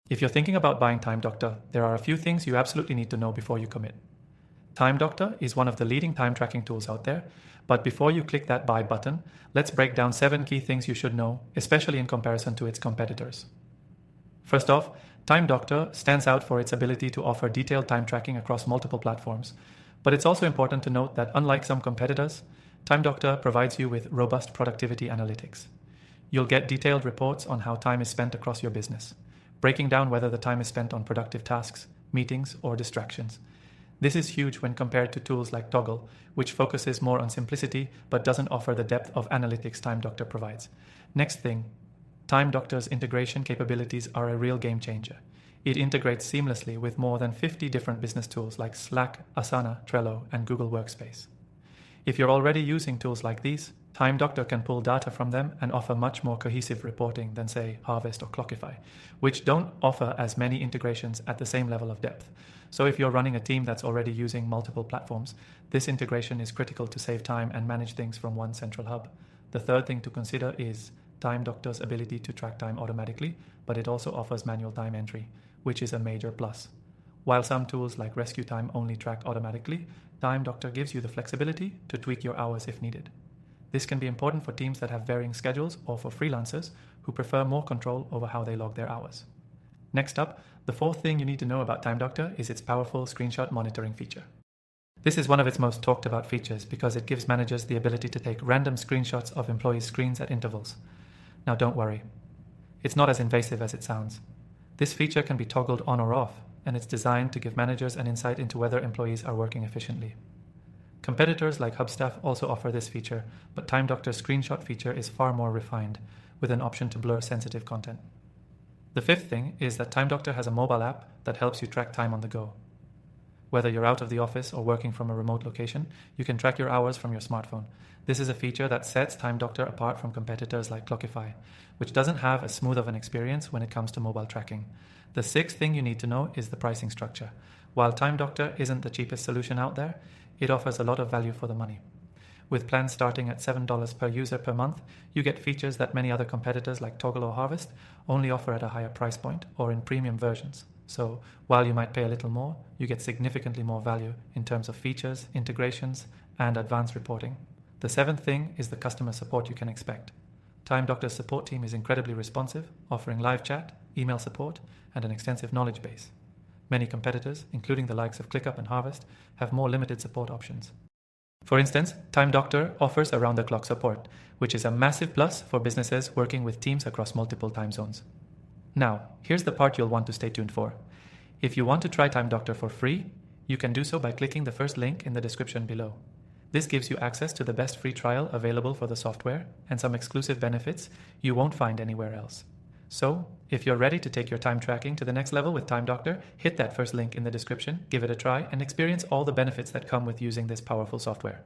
If you're thinking about buying Time Doctor, there are a few things you absolutely need to know before you commit. Time Doctor is one of the leading time tracking tools out there, but before you click that buy button, let's break down 7 key things you should know, especially in comparison to its competitors. First off, Time Doctor stands out for its ability to offer detailed time tracking across multiple platforms, but it's also important to note that unlike some competitors, Time Doctor provides you with robust productivity analytics. You'll get detailed reports on how time is spent across your business, breaking down whether the time is spent on productive tasks, meetings, or distractions. This is huge when compared to tools like Toggl, which focuses more on simplicity but doesn't offer the depth of analytics Time Doctor provides. Next thing, Time Doctor's integration capabilities are a real game changer. It integrates seamlessly with more than 50 different business tools like Slack, Asana, Trello, and Google Workspace. If you're already using tools like these, Time Doctor can pull data from them and offer much more cohesive reporting than, say, Harvest or Clockify, which don't offer as many integrations at the same level of depth. So if you're running a team that's already using multiple platforms, this integration is critical to save time and manage things from one central hub. The third thing to consider is Time Doctor's ability to track time automatically, but it also offers manual time entry, which is a major plus. While some tools like Rescue Time only track automatically, Time Doctor gives you the flexibility to tweak your hours if needed. This can be important for teams that have varying schedules or for freelancers who prefer more control over how they log their hours. Next up, the fourth thing you need to know about Time Doctor is its powerful screenshot monitoring feature. This is one of its most talked about features because it gives managers the ability to take random screenshots of employees' screens at intervals. Now don't worry, it's not as invasive as it sounds. This feature can be toggled on or off, and it's designed to give managers an insight into whether employees are working efficiently. Competitors like Hubstaff also offer this feature, but Time Doctor's screenshot feature is far more refined, with an option to blur sensitive content. The fifth thing is that Time Doctor has a mobile app that helps you track time on the go. Whether you're out of the office or working from a remote location, you can track your hours from your smartphone. This is a feature that sets Time Doctor apart from competitors like Clockify, which doesn't have as smooth of an experience when it comes to mobile tracking. The sixth thing you need to know is the pricing structure. While Time Doctor isn't the cheapest solution out there, it offers a lot of value for the money. With plans starting at $7 per user per month, you get features that many other competitors like Toggl or Harvest only offer at a higher price point or in premium versions. So while you might pay a little more, you get significantly more value in terms of features, integrations, and advanced reporting. The seventh thing is the customer support you can expect. Time Doctor's support team is incredibly responsive, offering live chat, email support, and an extensive knowledge base. Many competitors, including the likes of ClickUp and Harvest, have more limited support options. For instance, Time Doctor offers around-the-clock support, which is a massive plus for businesses working with teams across multiple time zones. Now, here's the part you'll want to stay tuned for. If you want to try Time Doctor for free, you can do so by clicking the first link in the description below. This gives you access to the best free trial available for the software and some exclusive benefits you won't find anywhere else. So, if you're ready to take your time tracking to the next level with Time Doctor, hit that first link in the description, give it a try, and experience all the benefits that come with using this powerful software.